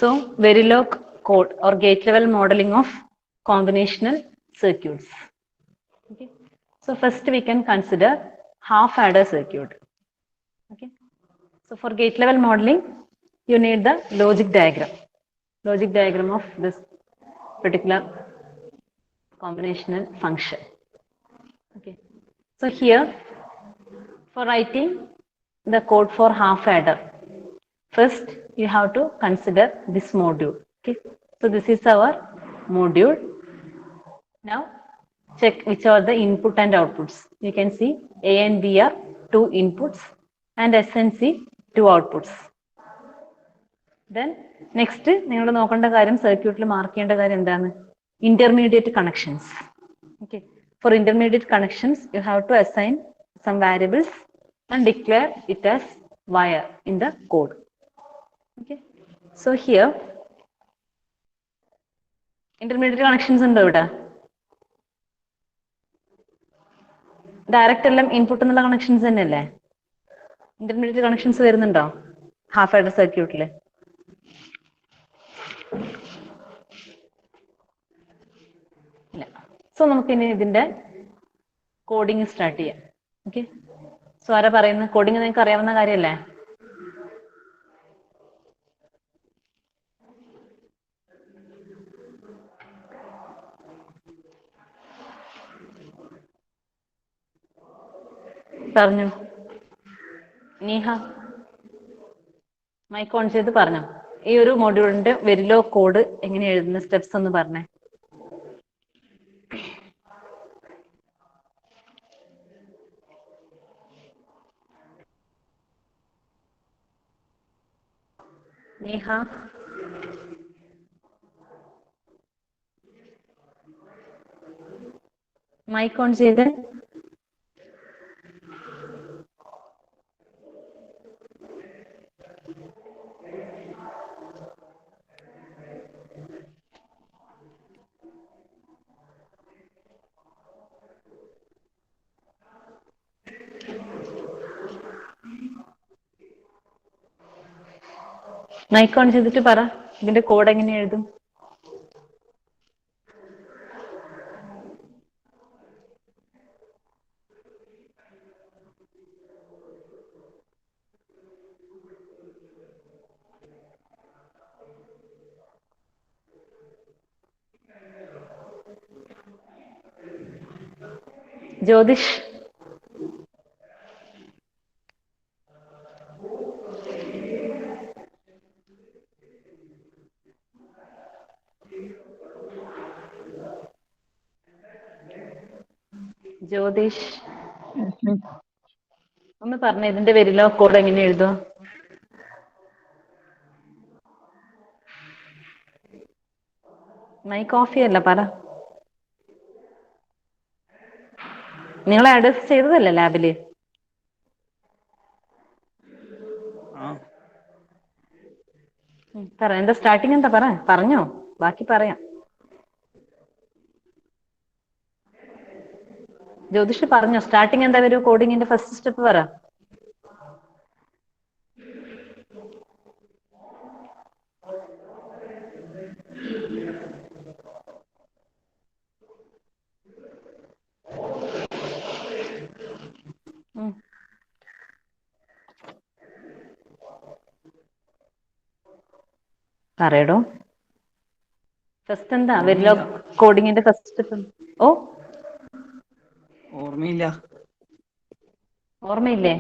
So Verilog code or gate level modeling of combinational circuits. Okay. So first we can consider half adder circuit. Okay. So for gate level modeling, you need the logic diagram of this particular combinational function. Okay. So here, for writing the code for half adder, first you have to consider this module. Okay. So this is our module. Now check which are the input and outputs. You can see A and B are two inputs and S and C two outputs. Then next നിങ്ങൾ നോക്കേണ്ട കാര്യം സർക്യൂട്ടിൽ mark ചെയ്യേണ്ട കാര്യം എന്താണ്? Intermediate connections. Okay. For intermediate connections, you have to assign some variables and declare it as wire in the code. Okay. So here intermediate connections ഉണ്ടോ ഇവിടെ? Direct എല്ലാം ഇൻപുട്ട് എന്നുള്ള കണക്ഷൻസ് തന്നെയല്ലേ? ഇന്റർമീഡിയറ്റ് കണക്ഷൻസ് വരുന്നുണ്ടോ half adder സർക്യൂട്ടിൽ? ഇല്ല. So നമുക്ക് ഇനി ഇതിന്റെ കോഡിങ് സ്റ്റാർട്ട് ചെയ്യാം. ഓക്കെ. സോ ആരാ പറയുന്നത്? കോഡിങ് നിങ്ങൾക്ക് അറിയാവുന്ന കാര്യമല്ലേ? പറഞ്ഞു. നീഹ മൈക്ക് ഓൺ ചെയ്ത് പറഞ്ഞോ. ഈ ഒരു മോഡ്യൂളിന്റെ വെരിലോ കോഡ് എങ്ങനെ എഴുതുന്ന സ്റ്റെപ്സ് ഒന്ന് പറഞ്ഞേ. നീഹ മൈക്ക് ഓൺ ചെയ്ത്. മൈക്ക് ഓൺ ചെയ്തിട്ട് പറ ഇതിന്റെ കോഡ് എങ്ങനെ എഴുതും. ജ്യോതിഷ് ജ്യോതിഷ് ഒന്ന് പറഞ്ഞ ഇതിന്റെ വെരിലോ കോഡ് എങ്ങനെ എഴുതും? മൈക്ക് ഓഫ് ചെയ്യല്ല, പറ. നിങ്ങൾ അഡ്രസ് ചെയ്തതല്ലേ ലാബില്? പറ, എന്താ സ്റ്റാർട്ടിങ് എന്താ പറഞ്ഞോ, ബാക്കി പറയാം. ജ്യോതിഷ് പറഞ്ഞോ, സ്റ്റാർട്ടിങ് എന്താ വരും? കോഡിങ്ങിന്റെ ഫസ്റ്റ് സ്റ്റെപ്പ് പറ. പറയടോ, ഫസ്റ്റ് എന്താ വെരിലോ കോഡിങ്ങിന്റെ ഫസ്റ്റ് സ്റ്റെപ്പ്? ഓ, ഓർമ്മയില്ലേ?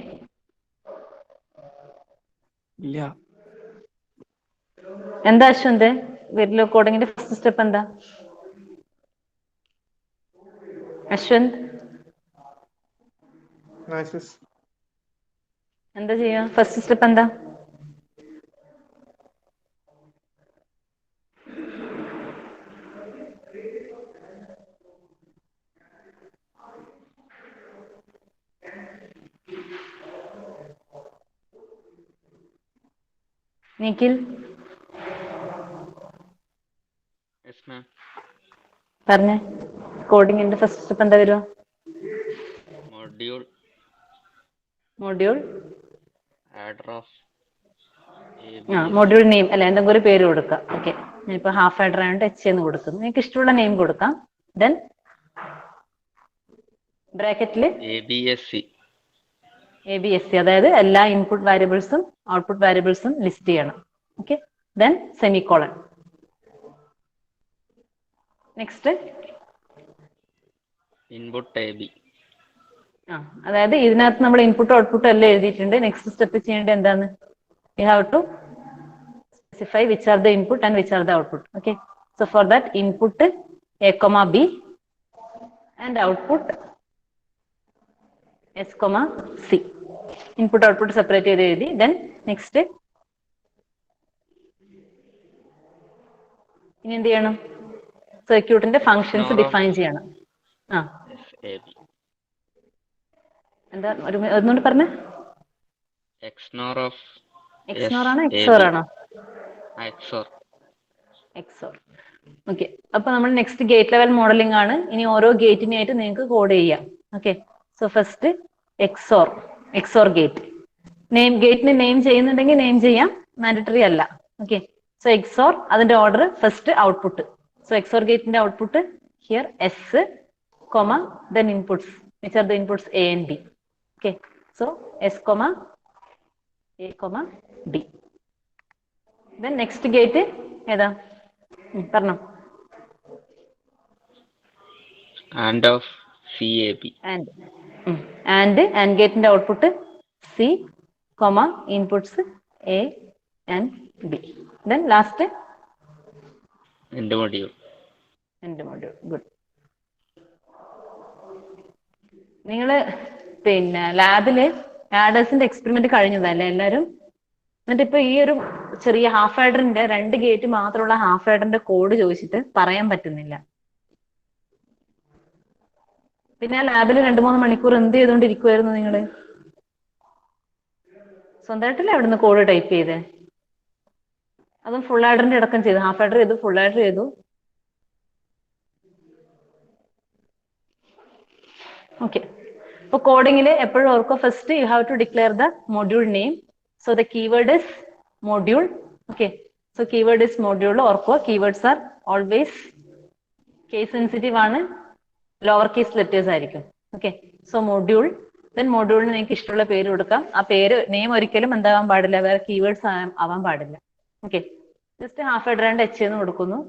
ഇല്ല. എന്താ അശ്വന്ത്, വെരിലോ കോഡിങ്ങിന്റെ ഫസ്റ്റ് സ്റ്റെപ്പ് എന്താ? അശ്വന്ത് എന്താ ചെയ്യാ? ഫസ്റ്റ് സ്റ്റെപ്പ് എന്താ? നിഖിൽ പറഞ്ഞേ, കോഡിങ്ങിന്റെ ഫസ്റ്റ് സ്റ്റെപ്പ് എന്താ വരുക? Module module adder of module name അല്ല എന്തെങ്കിലും ഒരു പേര് കൊടുക്കാം. ഓക്കെ, ഞാനിപ്പോ ഹാഫ് ആഡർ ആയതുകൊണ്ട് എച്ച് എന്ന് കൊടുക്കുന്നു. നിങ്ങൾക്ക് ഇഷ്ടമുള്ള നെയിം കൊടുക്കാം. ദെൻ ബ്രാക്കറ്റില് ABSC, അതായത് എല്ലാ ഇൻപുട്ട് വാരിയബിൾസും ഔട്ട്പുട്ട് വാരിയബിൾസും ലിസ്റ്റ് ചെയ്യണം. Okay, then semicolon. Next input AB. അതായത് ഇതിനകത്ത് നമ്മൾ ഇൻപുട്ട് ഔട്ട്പുട്ട് എല്ലാം എഴുതിയിട്ടുണ്ട്. നെക്സ്റ്റ് സ്റ്റെപ്പ് ചെയ്യേണ്ടത് എന്താണ്? You have to specify which are the input and which are the output. Okay, so for that input A comma B and output S comma C. Input output separate ചെയ്ത് എഴുതി. Then next ഇനി എന്ത് ചെയ്യണം? സർക്യൂട്ടിന്റെ functions define ചെയ്യണം. എന്താ ഒന്നുകൂടി പറഞ്ഞ? XNOR ആണോ XOR ആണോ? XOR. ഓക്കെ, അപ്പൊ നമ്മൾ നെക്സ്റ്റ് ഗേറ്റ് ലെവൽ മോഡലിംഗ് ആണ്. ഇനി ഓരോ ഗേറ്റിനായിട്ട് നിങ്ങൾക്ക് കോഡ് ചെയ്യാം. Okay, so first XOR gate. ഗേറ്റിന് നെയിം ചെയ്യുന്നുണ്ടെങ്കിൽ നെയിം ചെയ്യാം, മാൻഡറ്ററി അല്ല. ഓക്കെ, സോ XOR അതിന്റെ order first output. So XOR ഗേറ്റിന്റെ output here S comma then inputs which are the inputs A and B. Okay, so S comma A comma B. Then next gate ഏതാ? പറഞ്ഞോ. AND of CAB. and ഗേറ്റിന്റെ output C comma inputs A and B. Then last end module. Good. നിങ്ങള് പിന്നെ ലാബില് ആഡേഴ്സിന്റെ experiment കഴിഞ്ഞതല്ലേ എല്ലാരും? എന്നിട്ട് ഇപ്പൊ ഈ ഒരു ചെറിയ ഹാഫ് ആഡറിന്റെ 2 ഗേറ്റ് മാത്രമുള്ള ഹാഫ് ആഡറിന്റെ കോഡ് ചോദിച്ചിട്ട് പറയാൻ പറ്റുന്നില്ല. പിന്നെ ആ ലാബിൽ 2-3 മണിക്കൂർ എന്ത് ചെയ്തോണ്ടിരിക്കുവായിരുന്നു നിങ്ങള്? സ്വന്തമായിട്ടല്ലേ അവിടുന്ന് കോഡ് ടൈപ്പ് ചെയ്തേ? അതും ഫുൾ ആഡറിന്റെ അടക്കം ചെയ്തു. ഹാഫ് ആഡർ ചെയ്തു, ഫുൾ ആഡർ ചെയ്തു. ഓക്കെ, ഇപ്പൊ കോഡിങ്ങിൽ എപ്പോഴും ഓർക്കുക, first you have to declare the module name. So the keyword is module. Okay, so keyword is module. ഓർക്കുക, keywords are always case sensitive ആണ്, ലോവർ കേസ് ലെറ്റേഴ്സ് ആയിരിക്കും. Okay, so module. Then മൊഡ്യൂളിന് നിങ്ങൾക്ക് ഇഷ്ടമുള്ള പേര് കൊടുക്കാം. ആ പേര് നെയിം ഒരിക്കലും എന്താവാൻ പാടില്ല, വേറെ കീവേഡ്സ് ആവാൻ പാടില്ല. Okay, just half adder H എന്ന് കൊടുക്കുന്നു.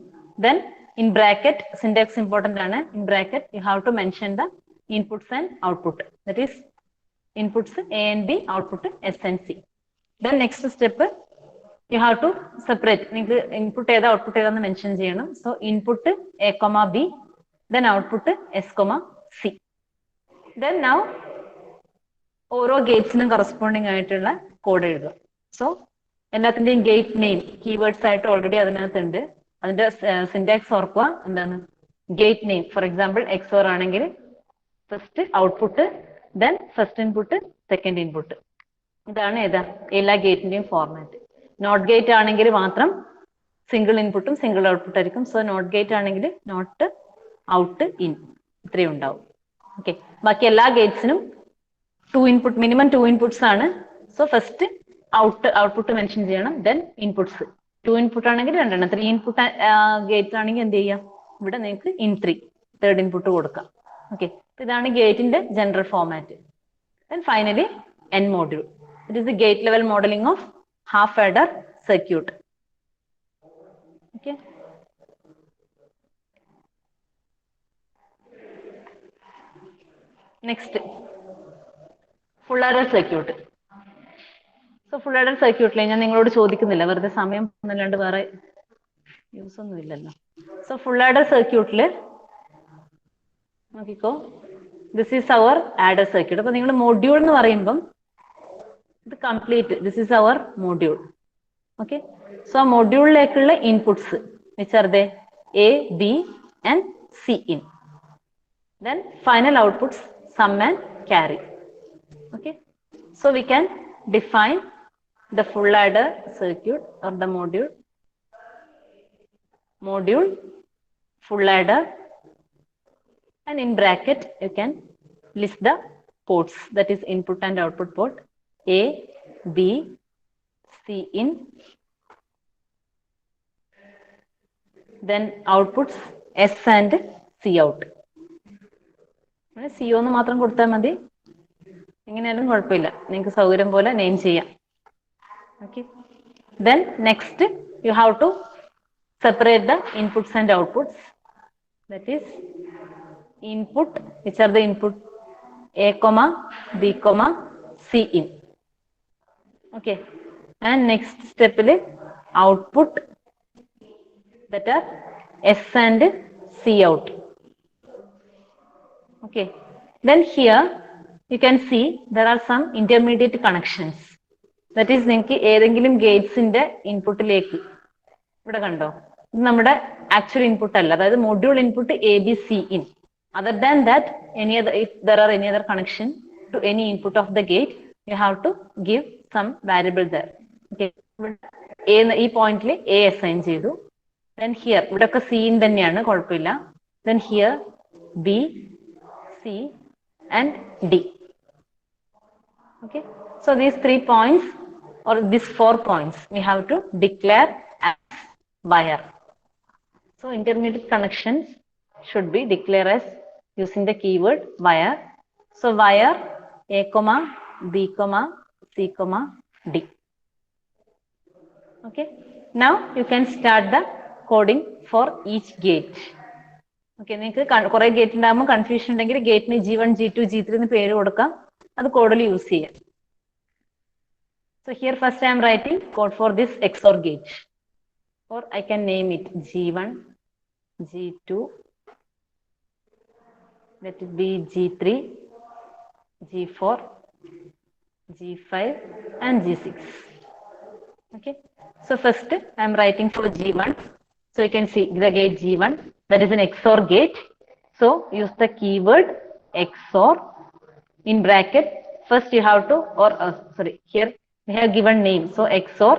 Then in bracket, syntax important ആണ്. In bracket you have to mention the inputs and output, that is inputs A and B, output S and C. Then next step you have to separate. നിങ്ങൾക്ക് input ഏതാ output ഏതാന്ന് mention ചെയ്യണം. So input A comma B, then output S comma C. Then now ഓരോ ഗേറ്റ്സിനും corresponding ആയിട്ടുള്ള code എഴുതുക. So എല്ലാത്തിന്റെയും gate name keywords ആയിട്ട് already അതിനകത്തുണ്ട്. അതിന്റെ സിന്റാക്സ് ഓർക്കുക. എന്താണ് gate name? For example XOR ആണെങ്കിൽ first output, then first input, second input. ഇതാണ് ഏതാ എല്ലാ ഗേറ്റിന്റെയും ഫോർമാറ്റ്. നോട്ട് ഗേറ്റ് ആണെങ്കിൽ മാത്രം സിംഗിൾ ഇൻപുട്ടും സിംഗിൾ ഔട്ട്പുട്ട് ആയിരിക്കും. സോ നോട്ട് ഗേറ്റ് ആണെങ്കിൽ നോട്ട്, ഔട്ട്, ഇൻ ഇത്രയും ഉണ്ടാവും. ഓക്കെ, ബാക്കി എല്ലാ ഗേറ്റ്സിനും 2 ഇൻപുട്ട്, മിനിമം 2 ഇൻപുട്സ് ആണ്. സോ ഫസ്റ്റ് ഔട്ട്പുട്ട് മെൻഷൻ ചെയ്യണം, ദെൻ ഇൻപുട്സ്. 2 ഇൻപുട്ട് ആണെങ്കിൽ 2, 3 ഇൻപുട്ട് ഗേറ്റ് ആണെങ്കിൽ എന്ത് ചെയ്യാം, ഇവിടെ നിങ്ങൾക്ക് ഇൻ 3 തേർഡ് ഇൻപുട്ട് കൊടുക്കാം. ഓക്കെ, ഇതാണ് ഗേറ്റിന്റെ general format. Then finally N module. It is the gate level modeling of half adder circuit. Okay. Next, full adder circuit. So full adder circuit ഞാൻ നിങ്ങളോട് ചോദിക്കുന്നില്ല, വെറുതെ സമയം ഒന്നല്ലാണ്ട് വേറെ യൂസ് ഒന്നും ഇല്ലല്ലോ. സോ ഫുൾ ആഡർ സർക്യൂട്ടില് നോക്കിക്കോ, this is our adder circuit. അപ്പൊ നിങ്ങൾ മൊഡ്യൂൾ എന്ന് പറയുമ്പം ഇത് complete, this is our module. Okay, so ആ മൊഡ്യൂളിലേക്കുള്ള inputs which are they A, B and C in. Then final outputs sum and carry. Okay, so we can define the full adder circuit or the module, full adder, and in bracket you can list the ports, that is input and output port A, B, C in. Then outputs S and C out. CO എന്ന് മാത്രം കൊടുത്താൽ മതി. എങ്ങനെയാലും കുഴപ്പമില്ല, നിങ്ങൾക്ക് സൗകര്യം പോലെ name ചെയ്യാം. Okay. Then next you have to separate the inputs and outputs. That is input, which are the input A, B, C in. Okay. And next step will output, that are S and C out. Okay. Then here you can see there are some intermediate connections. That is നിങ്ങൾക്ക് ഏതെങ്കിലും ഗേറ്റ്സിന്റെ ഇൻപുട്ടിലേക്ക് ഇവിടെ കണ്ടോ, ഇത് നമ്മുടെ actual input അല്ല, അതായത് module input A B C in. Other than that, if there are any other connection to any input of the gate, you have to give some variable there. Okay. ഈ പോയിന്റിൽ A assign ചെയ്തു. Then here ഇവിടെയൊക്കെ C in തന്നെയാണ്, കുഴപ്പമില്ല. Then here B, C and D. Okay. So these 3 points or these 4 points we have to declare as wire. So intermediate connections should be declared as using the keyword wire. So wire A, B, C, D. Okay. Now you can start the coding for each gate. Okay. നിങ്ങൾക്ക് കുറെ gate ഉണ്ടാകുമ്പോൾ confusion ഉണ്ടെങ്കിൽ ഗേറ്റിന് G1, G2, G3 എന്ന് പേര് കൊടുക്കാം, അത് കോഡിൽ യൂസ് ചെയ്യാം. So here first I am writing code for this XOR gate, or I can name it G1, G2, let it be G3, G4, G5 and G6. Okay. So first I am writing for G1. So you can see the gate G1, that is an XOR gate. So use the keyword XOR in bracket. First you have to, or sorry, here we have given name. So XOR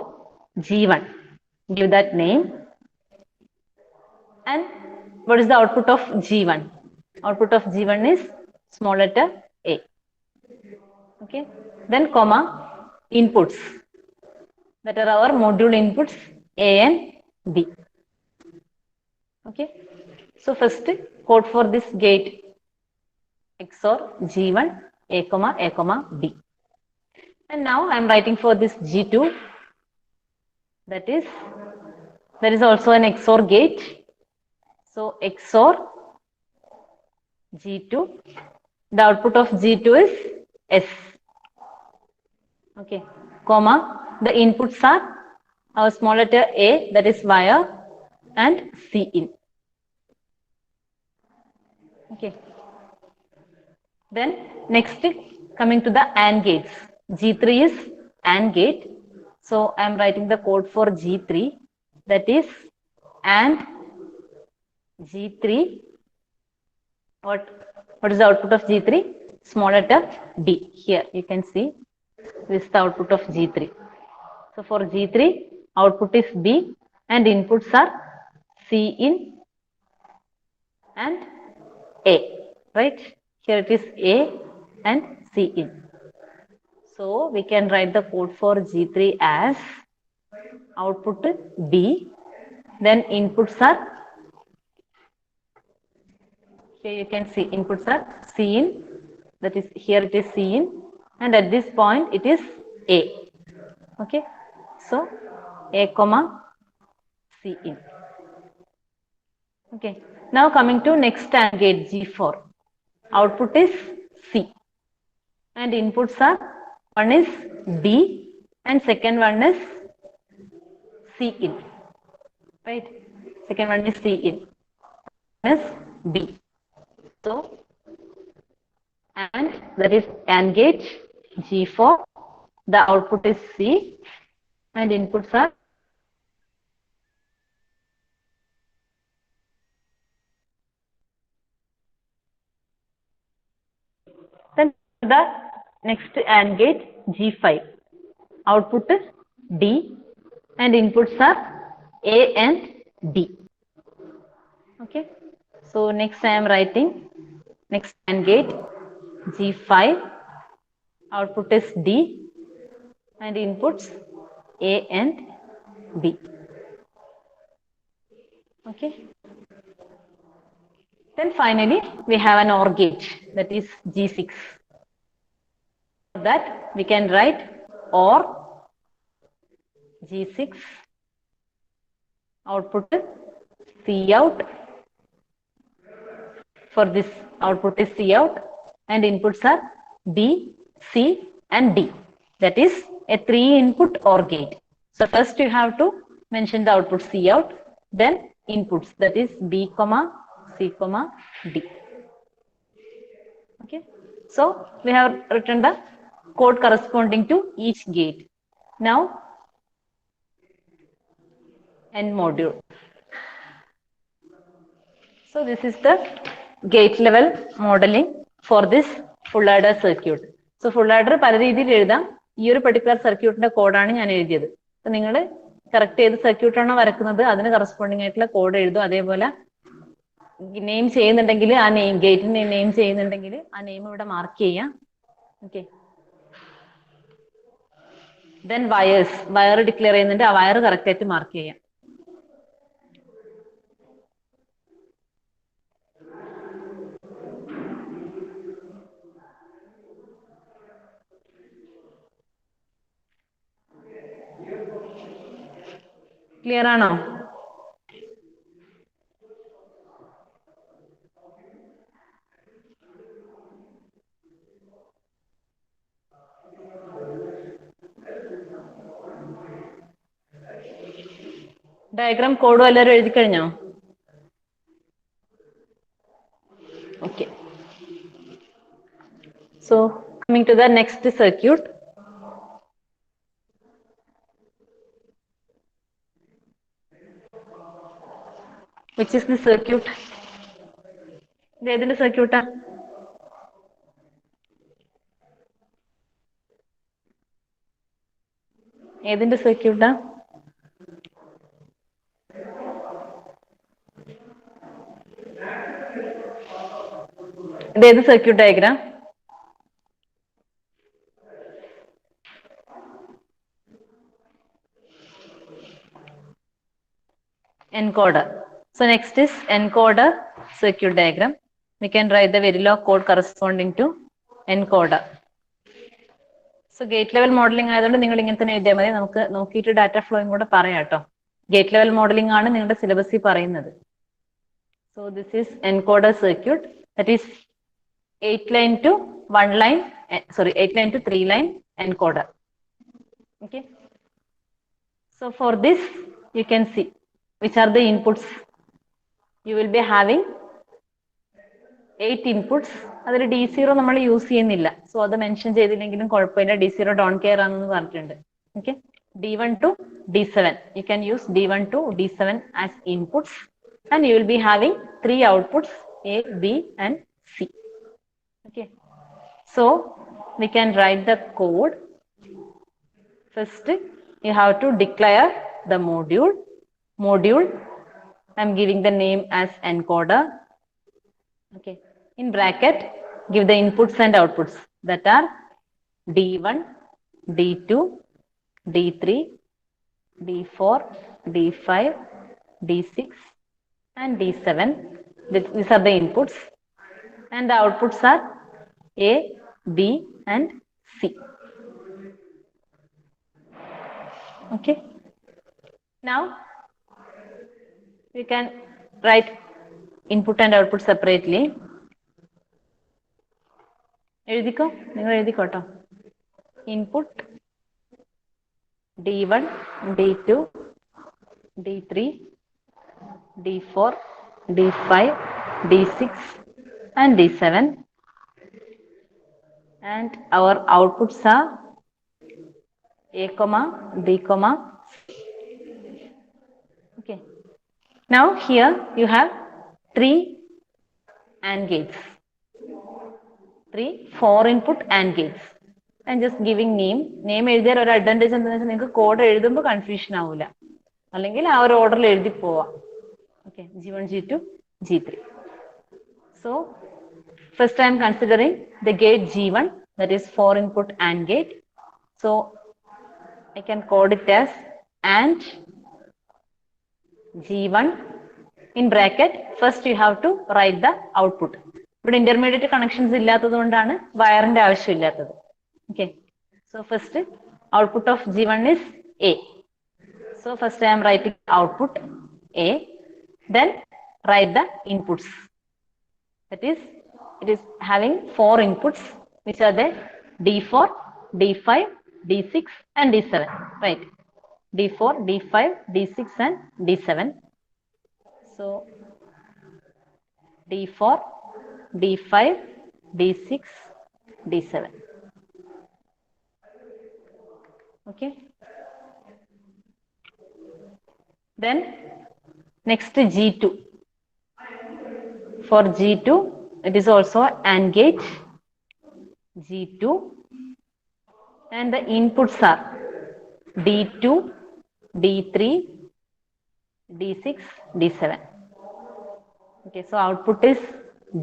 G1. Give that name. And what is the output of G1? Output of G1 is small letter A. Okay. Then comma inputs. That are our module inputs A and B. Okay. So first code for this gate XOR G1 A, B. And now I am writing for this G2. That is also an XOR gate. So XOR G2. The output of G2 is S. Okay. Comma. The inputs are our small letter A, that is wire, and C in. Okay. Then next coming to the AND gates. G3 is AND gate. So I am writing the code for G3, that is AND G3. What is the output of G3? Small letter D. Here you can see this is the output of G3. So for G3, output is B and inputs are C in and A, right? Here it is A and C in. So we can write the code for G3 as output B, then inputs are, here you can see inputs are C in, that is here it is C in, and at this point it is A. Okay. So A, C in. Okay. Now coming to next AND gate G4. Output is C and inputs are, one is B and second one is C in. Right? Second one is C in. One is B. So and that is AND gate G4. The output is C and inputs are then the next AND gate G5. Output is D and inputs are A and D. Okay. So next I am writing next AND gate G5. Output is D and inputs A and B. Okay. Then finally, we have an OR gate, that is G6. For that, we can write OR G6, output Cout. For this, output is Cout, and inputs are B, C, and D. That is a 3-input OR gate. So first you have to mention the output Cout, then inputs, that is B, C, D. Okay. So we have written the code corresponding to each gate. Now, end module. So this is the gate level modeling for this full adder circuit. So full adder പല രീതിയിൽ എഴുതാം. ഈ ഒരു particular സർക്യൂട്ടിന്റെ കോഡാണ് ഞാൻ എഴുതിയത്. അപ്പൊ നിങ്ങൾ കറക്റ്റ് ഏത് സർക്യൂട്ടാണോ വരക്കുന്നത് അതിന് കറസ്പോണ്ടിങ് ആയിട്ടുള്ള കോഡ് എഴുതും. അതേപോലെ നെയിം ചെയ്യുന്നുണ്ടെങ്കിൽ ആ നെയിം ഗേറ്റിന് നെയിം ചെയ്യുന്നുണ്ടെങ്കിൽ ആ നെയിം ഇവിടെ മാർക്ക് ചെയ്യാം. Okay. Then wires, wire declare ചെയ്യുന്നുണ്ട്, ആ വയർ കറക്റ്റ് ആയിട്ട് മാർക്ക് ചെയ്യാം. ക്ലിയർ ആണോ? ഡയഗ്രാം കോഡും എല്ലാവരും എഴുതി കഴിഞ്ഞോ? Okay. So coming to the next circuit. Which is the circuit? ഇത് ഏതിന്റെ സർക്യൂട്ടാ? ഏതിന്റെ സർക്യൂട്ടാ? ഇത് ഏത് circuit diagram? Encoder. So next is encoder circuit diagram. We can write the Verilog code corresponding to encoder. So gate level modeling ആയതുകൊണ്ട് നിങ്ങൾ ഇങ്ങനെ തന്നെ എഴുതിയാൽ മതി. നമുക്ക് നോക്കിയിട്ട് ഡാറ്റ ഫ്ലോയും കൂടെ പറയാം കേട്ടോ. ഗേറ്റ് ലെവൽ മോഡലിംഗ് ആണ് നിങ്ങളുടെ സിലബസിൽ പറയുന്നത്. So this is encoder circuit, that is 8 line to 1 line, 8 line to 3 line encoder. Okay. So for this you can see which are the inputs. You will be having 8 inputs. അതിൽ D0 നമ്മൾ use ചെയ്യുന്നില്ല. So അത് mention ചെയ്തില്ലെങ്കിലും കുഴപ്പമില്ല. D0 don't care ആണെന്ന് പറഞ്ഞിട്ടുണ്ട്. Okay. D1 to D7. You can use D1 to D7 as inputs, and you will be having 3 outputs A, B, and C. Okay. So we can write the code. First, you have to declare the module. I'm giving the name as encoder. Okay. In bracket, give the inputs and outputs that are D1, D2, D3, D4, D5, D6, and D7. These are the inputs, and the outputs are A, B, and C. Okay. Now we can write input and output separately. എഴുതിക്കോ, നിങ്ങൾ എഴുതിക്കോട്ടോ. Input D1, D2, D3, D4, D5, D6, and D7. And our outputs are A, B, C. Okay. Now here you have 3 AND gates. 3 4-input AND gates. And just giving name. Name എഴുതിയാൽ ഒരു advantage എന്താണെന്ന് വെച്ചാൽ നിങ്ങൾക്ക് code എഴുതുമ്പോൾ confusion ആവില്ല. അല്ലെങ്കിൽ ആ ഒരു ഓർഡറിൽ എഴുതി പോവാം. Okay. G1, G2, G3. So first I am considering the gate G1, that is 4-input AND gate. So I can code it as and G1 in bracket. First you have to write the output. ഇവിടെ intermediate connections ഇല്ലാത്തത് കൊണ്ടാണ് വയറിന്റെ ആവശ്യമില്ലാത്തത്. Okay. So first output of G1 is A. So first I am writing output A. Then write the inputs. That is, it is having 4 inputs, which are the D4, D5, D6 and D7. Right. D4, D5, D6 and D7. So D4, D5, D6, D7. Okay. Then next G2. For G2, it is also AND gate. G2 and the inputs are D2, D3, D6, D7. Okay, so output is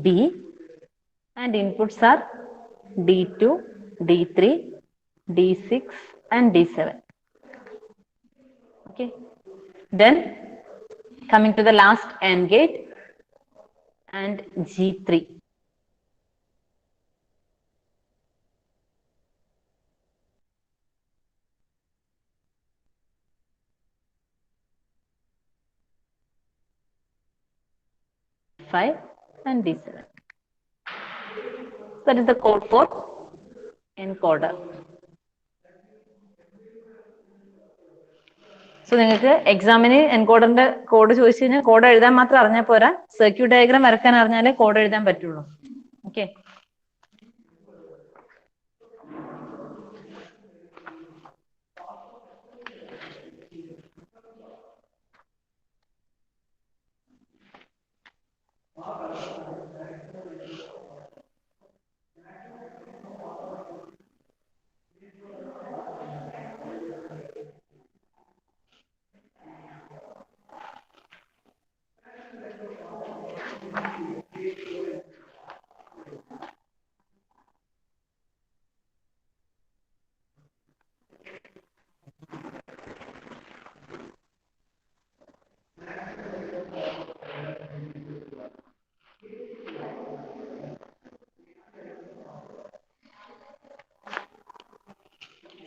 D and inputs are D2, D3, D6 and D7. Okay, then coming to the last AND gate and G3. D5 and D7. That is the code for encoder. So നിങ്ങൾക്ക് എക്സാമിന് എൻകോഡറിന്റെ code ചോദിച്ചു കഴിഞ്ഞാൽ code എഴുതാൻ മാത്രം അറിഞ്ഞാൽ പോരാ, circuit diagram വരക്കാൻ അറിഞ്ഞാലേ code എഴുതാൻ പറ്റുള്ളൂ. ഓക്കെ.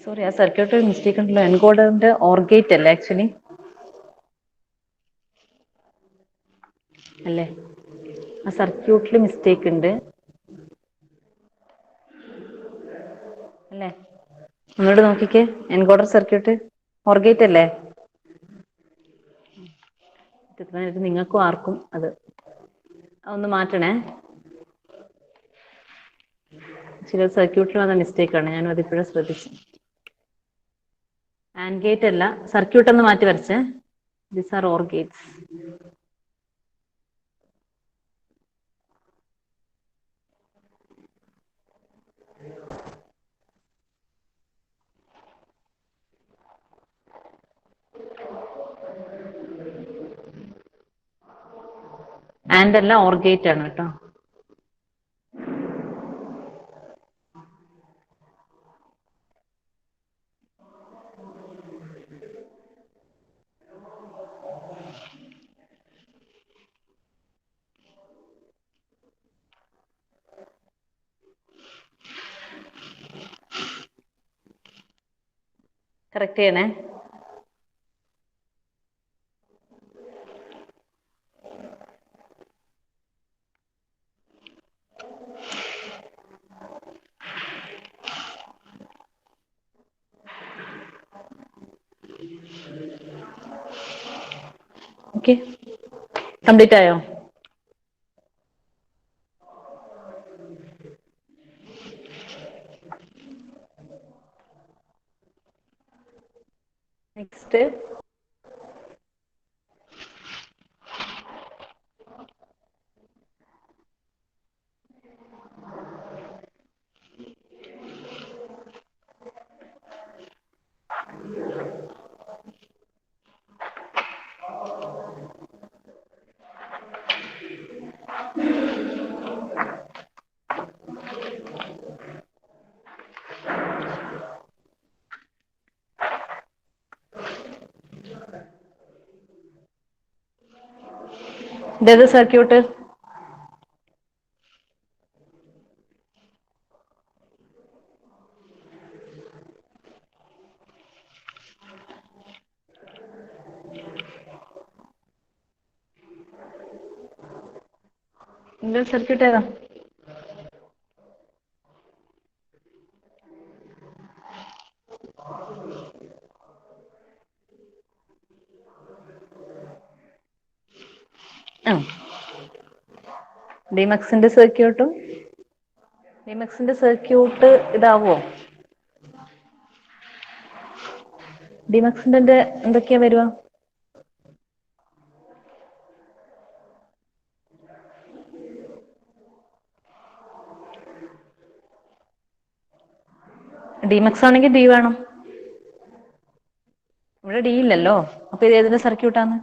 സോറി, ആ സർക്യൂട്ട് മിസ്റ്റേക്ക് ഉണ്ടല്ലോ. എൻകോഡറിന്റെ ഓർ ഗേറ്റ് അല്ലേ ആക്ച്വലി, അല്ലേ? ആ സർക്യൂട്ടിൽ മിസ്റ്റേക്ക് ഉണ്ട് അല്ലേ? ഒന്നുകൂടെ നോക്കിക്കേ. എൻകോഡർ സർക്യൂട്ട് ഓർ ഗേറ്റ് അല്ലേ? നിങ്ങൾക്കും ആർക്കും അത് ഒന്ന് മാറ്റണേ. ചില സർക്യൂട്ടിൽ വന്ന മിസ്റ്റേക്ക് ആണ്, ഞാനും അതിപ്പോഴും ശ്രദ്ധിച്ചു. ആൻഡ് ഗേറ്റ് അല്ല, സർക്യൂട്ട് ഒന്ന് മാറ്റി വരച്ചേ. These are or gates. And അല്ല, ഓർ ഗേറ്റ് ആണ് കേട്ടോ. കറക്റ്റ് ചെയ്യണേ. ഓക്കെ, കംപ്ലീറ്റ് ആയോ? നെക്സ്റ്റ് ഇതേത് സർക്യൂട്ട്? ഇതേ സർക്യൂട്ട് ഏതാ? ഡിമക്സിന്റെ സർക്യൂട്ട് ഇതാവോ? ഡിമക്സിന്റെ എന്തൊക്കെയാ വരുക? ഡിമക്സ് ആണെങ്കിൽ ഡി വേണം. ഇവിടെ ഡി ഇല്ലല്ലോ. അപ്പൊ ഇത് ഏതിന്റെ സർക്യൂട്ടാണ്?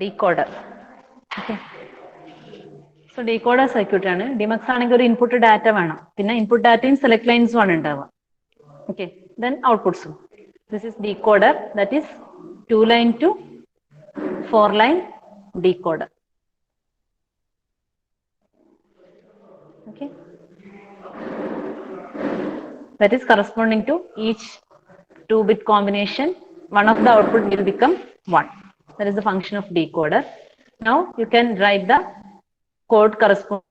Decoder. Okay. So decoder circuit ആണ്. ഡിമക്സ് ആണെങ്കിൽ ഒരു ഇൻപുട്ട് ഡാറ്റ വേണം. പിന്നെ ഇൻപുട്ട് ഡാറ്റയും സെലക്ട് ലൈൻസും ആണ് ഉണ്ടാവുക. ഓക്കെ. ദെൻ ഔട്ട്പുട്ട്സും. This is decoder, that is 2 line to 4 line decoder. Okay. That is corresponding to each 2-bit combination. One of the output will become 1. That is the function of decoder. Now you can write the code corresponding.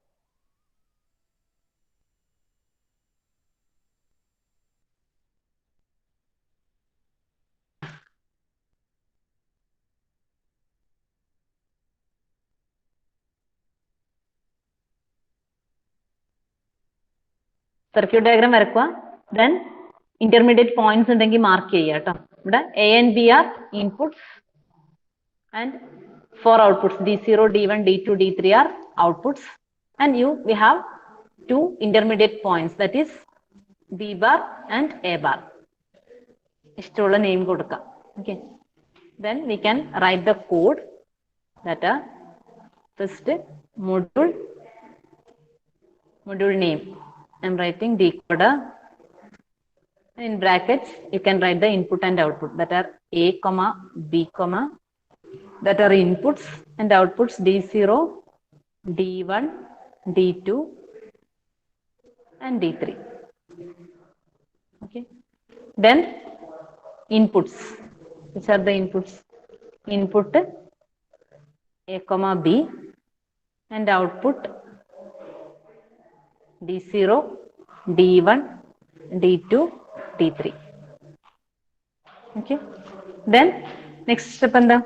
Circuit diagram വരക്കുക. Then intermediate points ഉണ്ടെങ്കിൽ mark ചെയ്യുക കേട്ടോ. ഇവിടെ A and B are inputs and 4 outputs, D0, D1, D2, D3 are outputs, and we have 2 intermediate points, that is B bar and A bar. ഇഷ്ടമുള്ള name കൊടുക്കാം. Okay. Then we can write the code that are first module name. I am writing decoder. In brackets you can write the input and output, that are A, B, that are inputs, and outputs D0, D1, D2 and D3. Okay. Then inputs. Which are the inputs? Input A, B, and output D0, D1, D2, D3. Okay. Then next step എന്താ?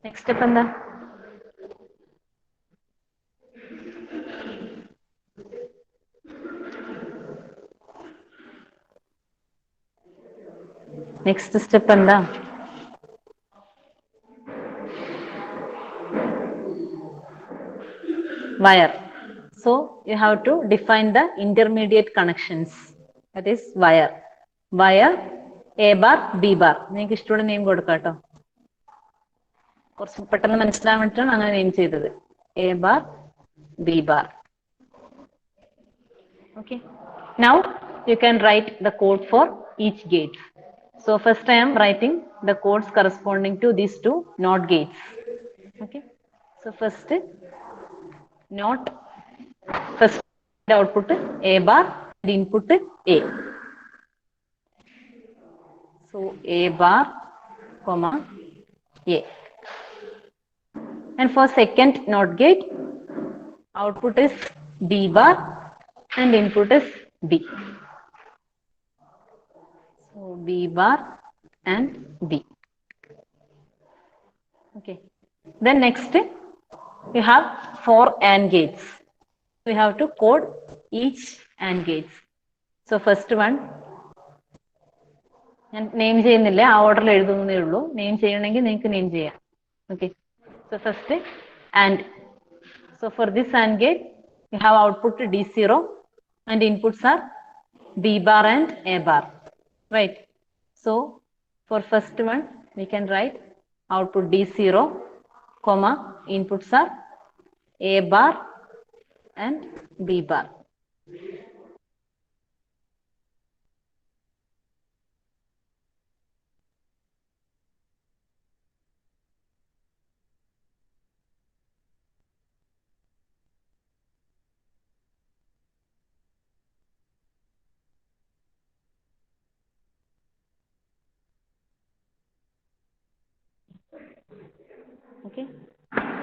Next step എന്താ? Next step എന്താ? Wire. So you have to define the intermediate connections. That is wire. Wire A bar, B bar. നിങ്ങൾക്ക് ഇഷ്ടമുള്ള name കൊടുക്കാം കേട്ടോ. കുറച്ച് പെട്ടെന്ന് മനസ്സിലാൻ വേണ്ടിയിട്ടാണ് അങ്ങനെ നെയിം ചെയ്തത്. A bar, B bar. Okay. Now you can write the code for each gate. So first I am writing the codes corresponding to these 2 NOT gates. Okay. So first output A bar and input A. So A bar, comma A. And for second NOT gate, output is B bar and input is B. So B bar and B. Okay. Then next we have 4 AND gates. We have to code each AND gates. So first one, ഞാൻ name ചെയ്യുന്നില്ല, ആ ഓർഡറിൽ എഴുതുന്നേ ഉള്ളൂ. Name ചെയ്യണമെങ്കിൽ നിങ്ങൾക്ക് name ചെയ്യാം. Okay. So first AND. So for this AND gate, we have output D0 and inputs are B bar and A bar. Right. So for first one, we can write output D0, comma, inputs are A bar and B bar.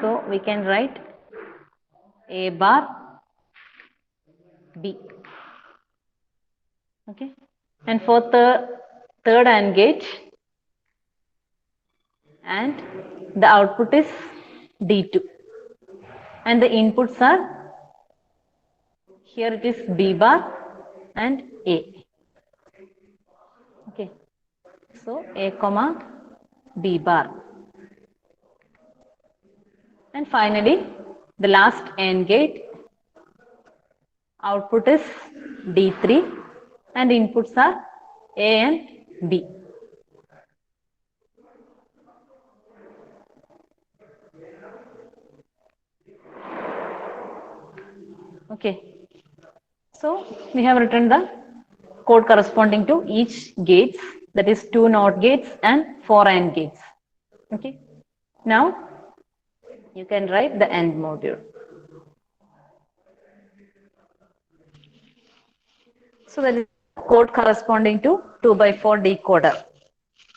So we can write A bar B. Okay. And for the third AND gate, and the output is D2. And the inputs are, here it is B bar and A. Okay. So A comma B bar. And finally, the last AND gate, output is D3 and inputs are A and B. Okay. So we have written the code corresponding to each gates, that is 2 NOT gates and 4 AND gates. Okay. Now you can write the AND module. So that is code corresponding to 2x4 decoder.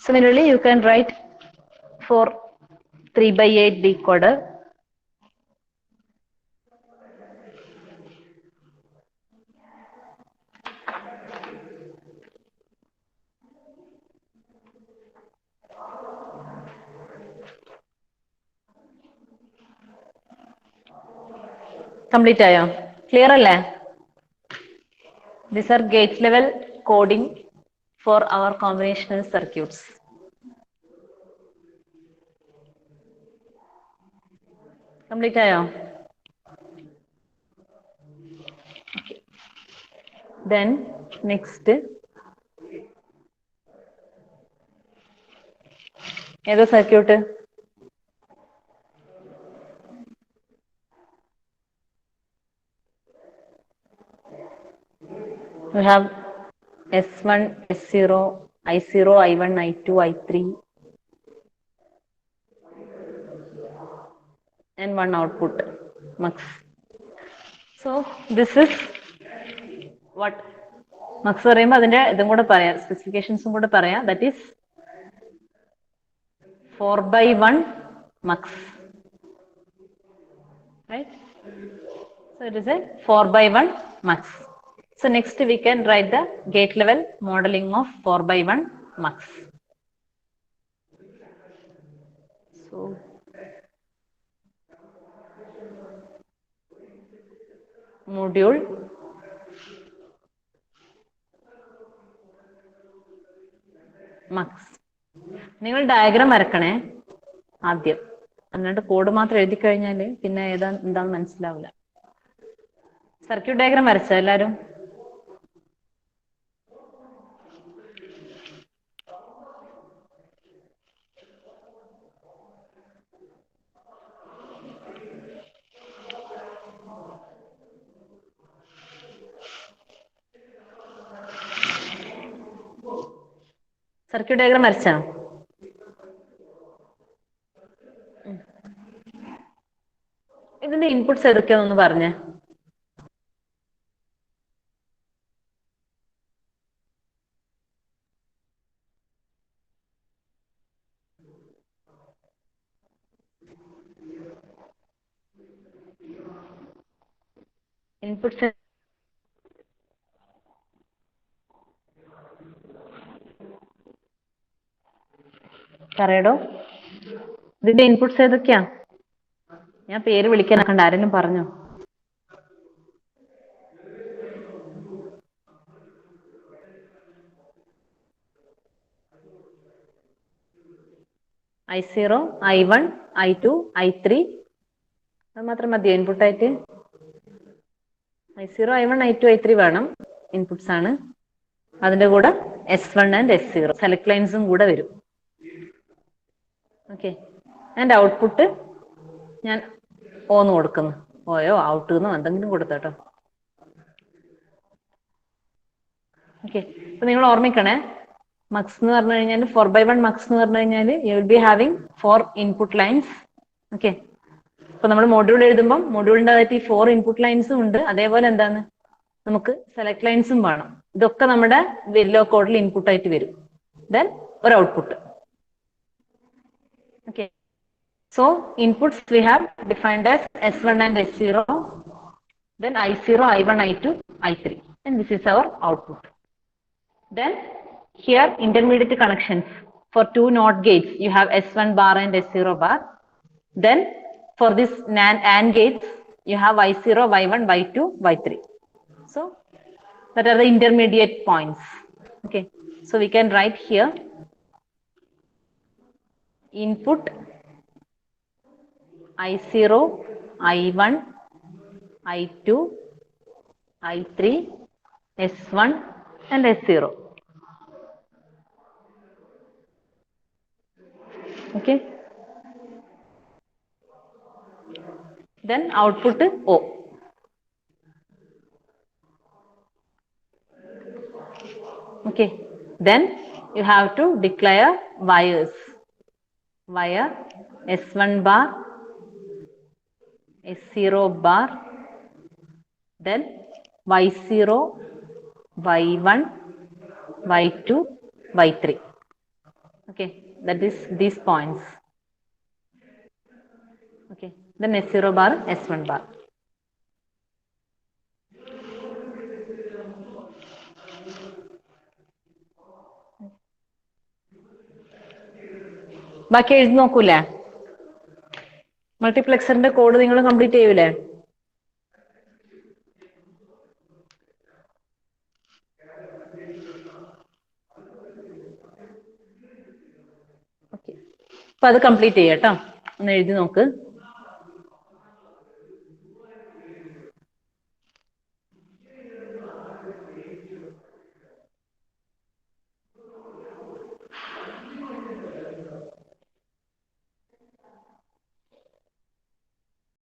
Similarly, you can write for 3x8 decoder. Complete ആയോ? Clear അല്ലേ? These are gate level coding for our combinational circuits. Complete ആയോ? Okay. Then next, ഏതാ circuit? We have S1, S0, I0, I1, I2, I3 and one output mux. So this is what mux പറയുമ്പോൾ അതിന്റെ ഇതും കൂടെ പറയാം, സ്പെസിഫിക്കേഷൻസും കൂടെ പറയാം. That is 4x1 mux, right? So it is a 4x1 mux. So next we can write the gate level modeling of 4x1 mux. So module mux. നിങ്ങൾ diagram വരക്കണേ ആദ്യം, എന്നിട്ട് കോഡ് മാത്രം എഴുതി കഴിഞ്ഞാൽ പിന്നെ എന്താന്ന് മനസ്സിലാവില്ല. സർക്യൂട്ട് ഡയഗ്രാം വരച്ചോ എല്ലാരും? സർക്യൂട്ട് ഡയഗ്രാം വരച്ചോ? ഇതിന്റെ ഇൻപുട്സ് ഏതൊക്കെയാണെന്ന് പറഞ്ഞേ. ഇൻപുട്സ് പറയടോ, ഇതിന്റെ ഇൻപുട്സ് ഏതൊക്കെയാ? ഞാൻ പേര് വിളിക്കാനൊക്കെ ആരെങ്കിലും പറഞ്ഞോ? I0, I1, I2, I3 അത് മാത്രം മതിയോ ഇൻപുട്ടായിട്ട്? I0, I1, I2, I3 വേണം, ഇൻപുട്സ് ആണ്. അതിന്റെ കൂടെ S1 ആൻഡ് S0 സെലക്ട് ലൈൻസും കൂടെ വരും. ഓക്കെ. ആൻഡ് ഔട്ട്പുട്ട് ഞാൻ ഓന്ന് കൊടുക്കുന്നു, ഓയോ ഔട്ട് എന്നോ എന്തെങ്കിലും കൊടുത്തോട്ടോ. ഓക്കെ. അപ്പൊ നിങ്ങൾ ഓർമ്മിക്കണേ, മക്സ് എന്ന് പറഞ്ഞു കഴിഞ്ഞാൽ 4x1 മക്സ് എന്ന് പറഞ്ഞു കഴിഞ്ഞാൽ you will be having 4 input lines. Okay. അപ്പൊ നമ്മൾ മൊഡ്യൂൾ എഴുതുമ്പോൾ മൊഡ്യൂളിന്റെ അകത്ത് ഈ 4 ഇൻപുട്ട് ലൈൻസും ഉണ്ട്, അതേപോലെ എന്താണ് നമുക്ക് സെലക്ട് ലൈൻസും വേണം. ഇതൊക്കെ നമ്മുടെ വെരിലോ കോഡിൽ ഇൻപുട്ട് ആയിട്ട് വരും. ദെൻ ഒരു output. Okay. So inputs we have defined as S1 and S0, then I0, I1, I2, I3, and this is our output. Then here intermediate connections for two NOT gates, you have S1 bar and S0 bar. Then for this AND gates, you have Y0, Y1, Y2, Y3. So that are the intermediate points. Okay, so we can write here input I0, I1, I2, I3, S1 and S0. Okay, then output O. Okay, then you have to declare wires. Wire S1 bar, S0 bar, then Y0, Y1, Y2, Y3. Okay, that is these points. Okay, then S0 bar, S1 bar. ബാക്കി എഴുതി നോക്കൂലേ? മൾട്ടിപ്ലക്സറിന്റെ code നിങ്ങൾ complete ചെയ്യൂലേ? Okay, അപ്പൊ അത് complete ചെയ്യാം കേട്ടോ. ഒന്ന് എഴുതി നോക്ക്.